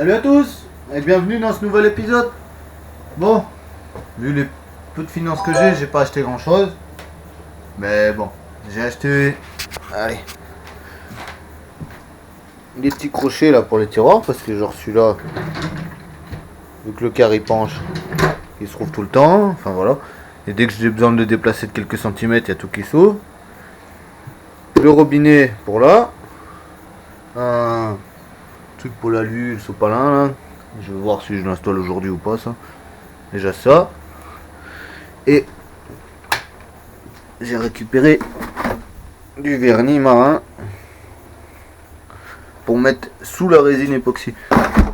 Salut à tous et bienvenue dans ce nouvel épisode. Bon, vu les peu de finances que j'ai pas acheté grand chose. Mais bon, j'ai acheté, allez, des petits crochets là pour les tiroirs parce que genre celui-là, vu que le carré penche, il se trouve tout le temps. Enfin voilà. Et dès que j'ai besoin de le déplacer de quelques centimètres, il y a tout qui s'ouvre. Le robinet pour là. Un truc pour l'alu, le sopalin là. Je vais voir si je l'installe aujourd'hui ou pas ça. Déjà ça. Et j'ai récupéré du vernis marin pour mettre sous la résine époxy.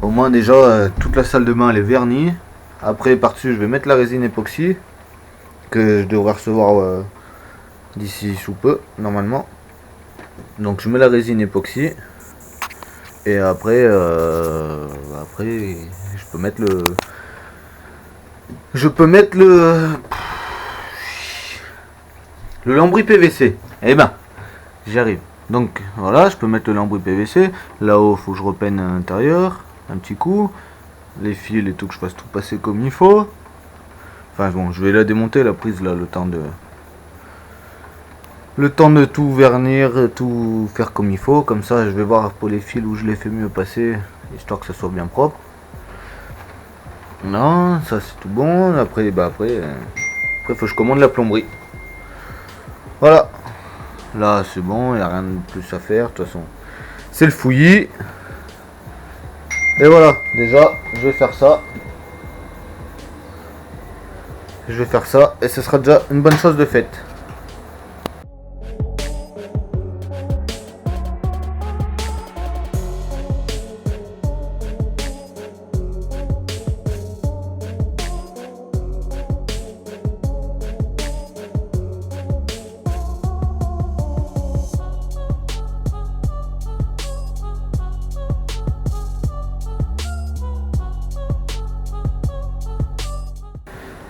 Au moins déjà toute la salle de bain elle est vernie. Après par-dessus je vais mettre la résine époxy que je devrais recevoir d'ici sous peu normalement. Donc je mets la résine époxy et après je peux mettre le lambris PVC. Eh ben j'y arrive. Donc voilà, je peux mettre le lambris PVC. Là-haut faut que je repeigne à l'intérieur un petit coup, les fils et tout, que je fasse tout passer comme il faut. Enfin bon, je vais la démonter la prise là, le temps de tout vernir, tout faire comme il faut. Comme ça je vais voir pour les fils où je les fais mieux passer, histoire que ça soit bien propre. Non, ça c'est tout bon. Après faut que je commande la plomberie. Voilà. Là c'est bon, il n'y a rien de plus à faire. De toute façon c'est le fouillis. Et voilà, déjà je vais faire ça. Et ce sera déjà une bonne chose de faite.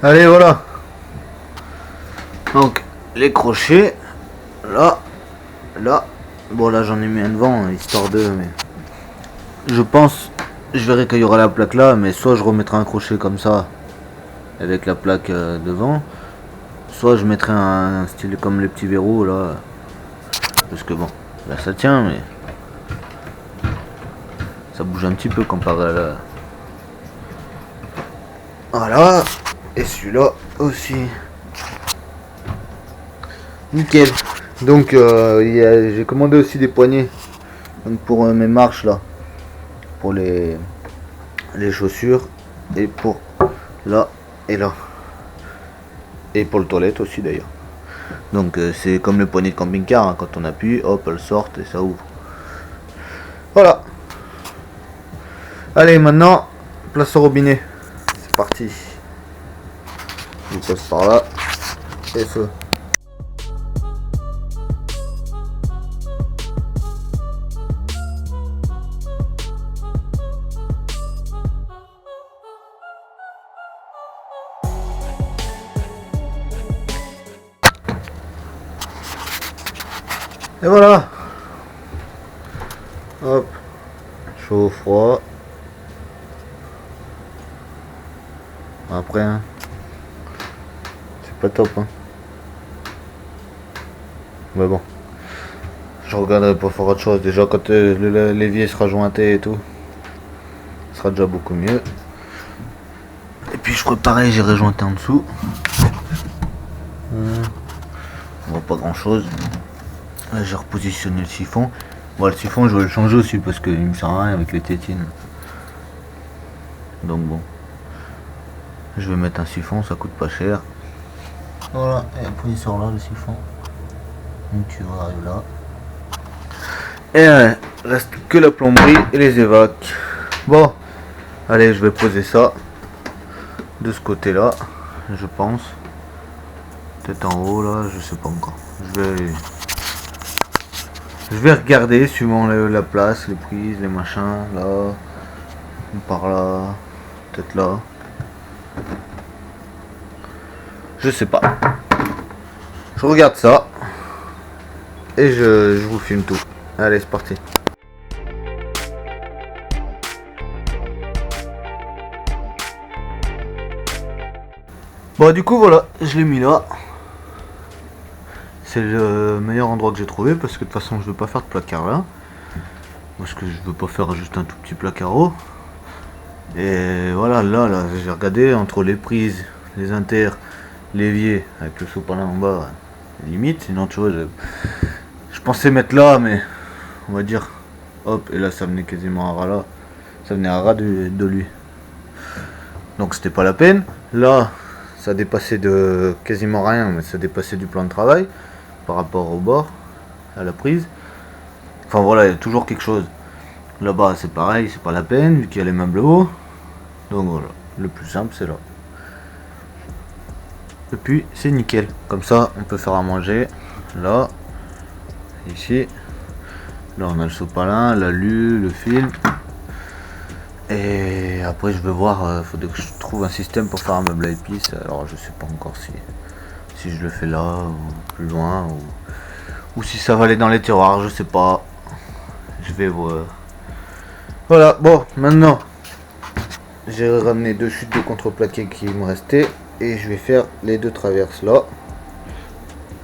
Allez, voilà. Donc les crochets là. Bon là j'en ai mis un devant histoire de, mais je pense je verrai qu'il y aura la plaque là, mais soit je remettrai un crochet comme ça avec la plaque devant, soit je mettrai un style comme les petits verrous là, parce que bon là ça tient, mais ça bouge un petit peu comparé à là. Voilà. Et celui-là aussi. Nickel. Donc j'ai commandé aussi des poignées. Donc pour mes marches là. Pour les chaussures. Et pour là et là. Et pour le toilette aussi d'ailleurs. Donc c'est comme le poignet de camping-car. Hein. Quand on appuie, hop, elles sortent et ça ouvre. Voilà. Allez, maintenant, place au robinet. C'est parti. Je passe par là et feu. Et voilà. Hop. Chaud, froid. Après, hein. Pas top, hein. Mais bon, je regarderai pour faire autre chose. Déjà quand l'évier sera jointé et tout, ce sera déjà beaucoup mieux. Et puis je ferai pareil, j'irai jointer en dessous. On voit pas grand chose. Là j'ai repositionné le siphon. Bon, le siphon je vais le changer aussi parce qu'il me sert à rien avec les tétines. Donc bon, je vais mettre un siphon, ça coûte pas cher. Voilà, et appuyer sur là le siphon. Donc tu vas arriver là. Et reste que la plomberie et les évacs. Bon, allez, je vais poser ça de ce côté là, je pense. Peut-être en haut là, je sais pas encore. Je vais regarder suivant la place, les prises, les machins, là, par là, peut-être là. Je sais pas. Je regarde ça. Et je vous filme tout. Allez, c'est parti. Bon du coup voilà, je l'ai mis là. C'est le meilleur endroit que j'ai trouvé parce que de toute façon je veux pas faire de placard là. Parce que je veux pas faire juste un tout petit placard haut. Et voilà, là j'ai regardé entre les prises, les inter, l'évier avec le sopalin en bas, limite. Sinon tu vois, je pensais mettre là, mais on va dire, hop, et là ça venait quasiment à ras là. Ça venait à ras de lui. Donc c'était pas la peine. Là, ça dépassait de quasiment rien, mais ça dépassait du plan de travail par rapport au bord, à la prise. Enfin voilà, il y a toujours quelque chose. Là-bas c'est pareil, c'est pas la peine vu qu'il y a les meubles hauts. Donc voilà, le plus simple c'est là. Et puis c'est nickel. Comme ça on peut faire à manger. Là, ici. Là on a le sopalin, l'alu, le film. Et après je vais voir, faudrait que je trouve un système pour faire un meuble à épices. Alors je sais pas encore si je le fais là ou plus loin ou si ça va aller dans les tiroirs, je sais pas. Je vais voir. Voilà, bon, maintenant j'ai ramené 2 chutes de contreplaqué qui me restaient et je vais faire les 2 traverses là.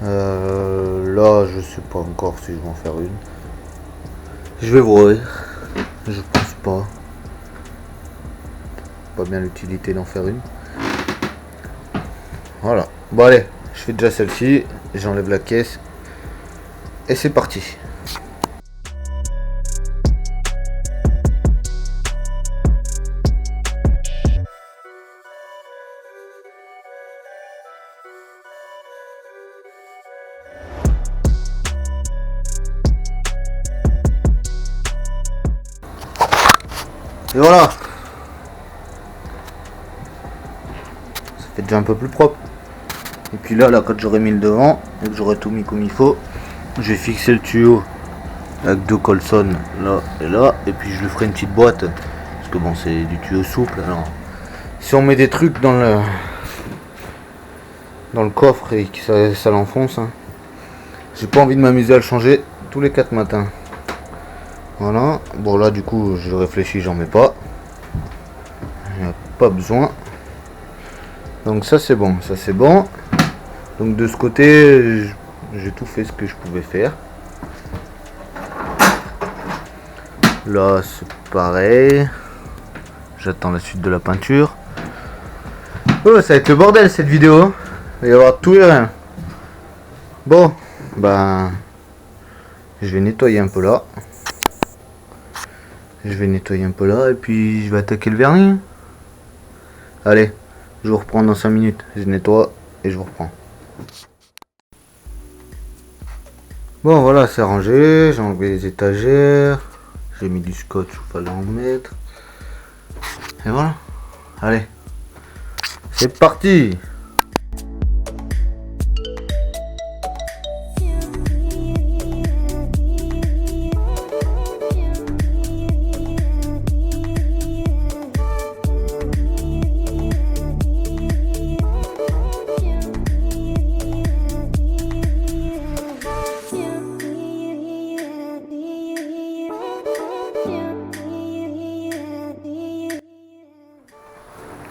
Là je sais pas encore si je vais en faire une. Je vais voir. Je pense pas. Pas bien l'utilité d'en faire une. Voilà. Bon allez, je fais déjà celle-ci, j'enlève la caisse et c'est parti. Et voilà. Ça fait déjà un peu plus propre. Et puis là quand j'aurai mis le devant et que j'aurai tout mis comme il faut, je vais fixer le tuyau avec 2 colsonnes là et là. Et puis je lui ferai une petite boîte. Parce que bon, c'est du tuyau souple. Alors si on met des trucs dans le coffre et que ça l'enfonce, hein, j'ai pas envie de m'amuser à le changer tous les 4 matins. Voilà, bon là du coup je réfléchis, j'en mets pas. Il n'y a pas besoin. Donc ça c'est bon, ça c'est bon. Donc de ce côté, j'ai tout fait ce que je pouvais faire. Là c'est pareil. J'attends la suite de la peinture. Oh, ça va être le bordel cette vidéo. Il va y avoir tout et rien. Bon, ben je vais nettoyer un peu là. Je vais nettoyer un peu là et puis je vais attaquer le vernis. Allez, je vous reprends dans 5 minutes. Je nettoie et je vous reprends. Bon voilà, c'est rangé. J'ai enlevé les étagères. J'ai mis du scotch où il fallait en mettre. Et voilà. Allez. C'est parti.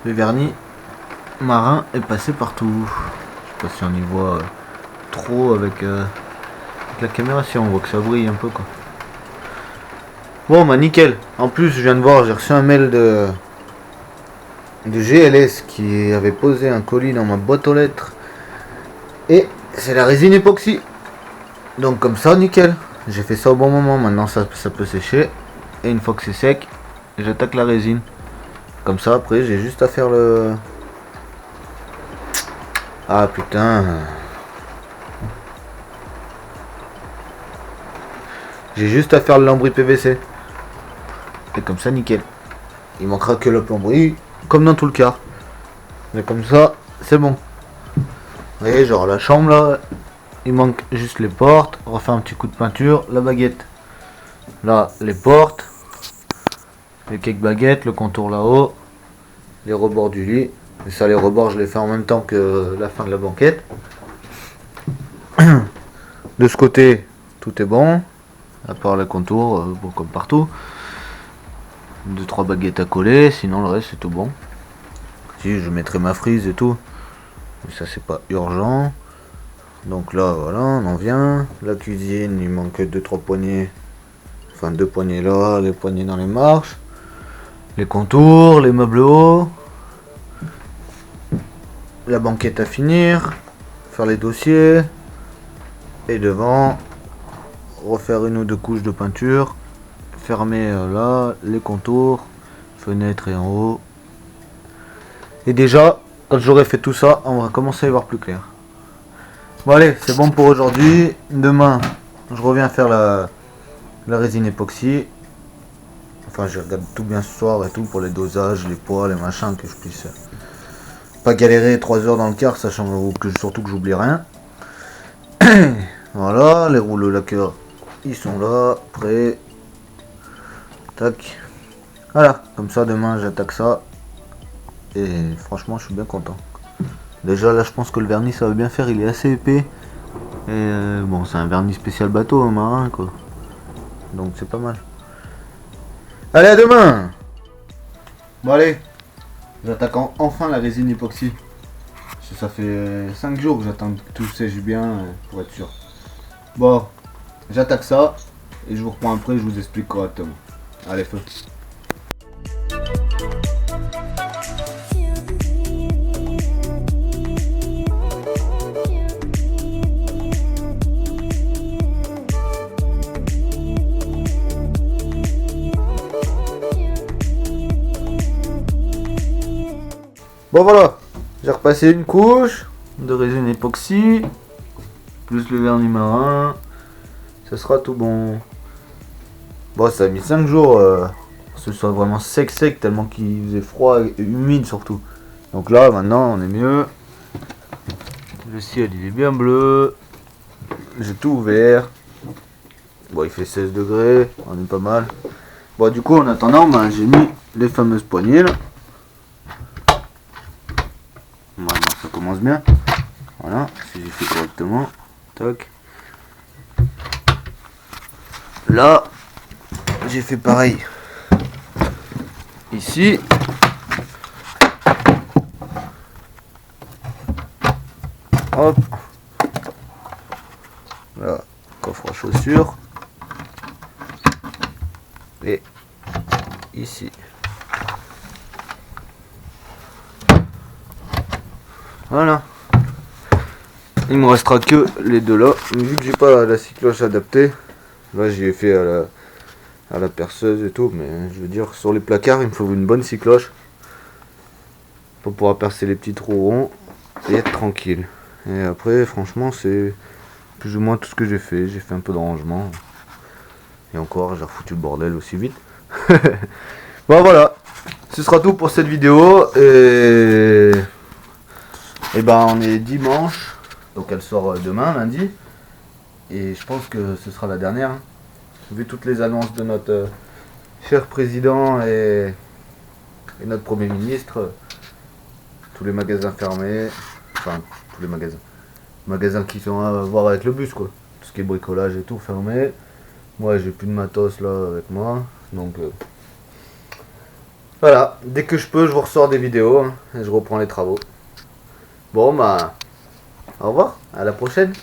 Le vernis marin est passé partout. Je sais pas si on y voit trop avec la caméra, si on voit que ça brille un peu quoi. Bon bah nickel. En plus je viens de voir, j'ai reçu un mail de GLS qui avait posé un colis dans ma boîte aux lettres. Et c'est la résine époxy. Donc comme ça nickel. J'ai fait ça au bon moment, maintenant ça peut sécher. Et une fois que c'est sec, j'attaque la résine. Comme ça après j'ai juste à faire le... Ah putain. J'ai juste à faire le lambris PVC. Et comme ça nickel. Il manquera que le plomberie, comme dans tout le car. Mais comme ça, c'est bon. Vous voyez, genre la chambre là, il manque juste les portes. On refait un petit coup de peinture, la baguette. Là, les portes. Les quelques baguettes, le contour là-haut. Les rebords du lit. Et ça, les rebords, je les fais en même temps que la fin de la banquette. De ce côté, tout est bon. À part le contour, bon, comme partout. 2-3 baguettes à coller, sinon le reste c'est tout bon. Si je mettrai ma frise et tout. Mais ça c'est pas urgent. Donc là voilà, on en vient. La cuisine, il manque 2-3 poignées. Enfin 2 poignées là, les poignées dans les marches. Les contours, les meubles hauts. La banquette à finir. Faire les dossiers. Et devant, refaire 1 ou 2 couches de peinture. Fermer là, les contours. Fenêtre et en haut. Et déjà, quand j'aurai fait tout ça, on va commencer à y voir plus clair. Bon allez, c'est bon pour aujourd'hui. Demain, je reviens faire la résine époxy. Enfin, je regarde tout bien ce soir et tout pour les dosages, les poids, les machins, que je puisse pas galérer 3 heures dans le car, sachant que surtout que j'oublie rien. Voilà, les rouleaux lacqueurs, ils sont là, prêts. Tac. Voilà, comme ça demain j'attaque ça. Et franchement, je suis bien content. Déjà là, je pense que le vernis ça va bien faire, il est assez épais. Et bon, c'est un vernis spécial bateau, un marin quoi. Donc c'est pas mal. Allez, à demain. Bon allez, j'attaque enfin la résine époxy. Ça fait 5 jours que j'attends que tout sèche bien pour être sûr. Bon, j'attaque ça et je vous reprends après, je vous explique correctement. Allez, feu. Bon voilà, j'ai repassé une couche de résine époxy, plus le vernis marin, ça sera tout bon. Bon, ça a mis 5 jours que ce soit vraiment sec tellement qu'il faisait froid et humide surtout. Donc là maintenant on est mieux. Le ciel il est bien bleu, j'ai tout ouvert. Bon, il fait 16 degrés, on est pas mal. Bon, du coup en attendant, j'ai mis les fameuses poignées là. Voilà, ça commence bien. Voilà, si j'ai fait correctement. Tac. Là, j'ai fait pareil. Ici. Hop. Là, coffre à chaussures. Et ici. Voilà. Il me restera que les deux là. Mais vu que j'ai pas la scie cloche adaptée, là j'y ai fait à la perceuse et tout. Mais je veux dire, sur les placards, il me faut une bonne scie cloche pour pouvoir percer les petits trous ronds et être tranquille. Et après, franchement, c'est plus ou moins tout ce que j'ai fait. J'ai fait un peu de rangement. Et encore, j'ai refoutu le bordel aussi vite. Bon, voilà. Ce sera tout pour cette vidéo. Et ben on est dimanche, donc elle sort demain, lundi. Et je pense que ce sera la dernière. Vu toutes les annonces de notre cher président et notre premier ministre, tous les magasins fermés, enfin tous les magasins qui sont à voir avec le bus quoi. Tout ce qui est bricolage et tout fermé. Moi j'ai plus de matos là avec moi, donc voilà, dès que je peux je vous ressors des vidéos et je reprends les travaux. Bon bah, au revoir, à la prochaine.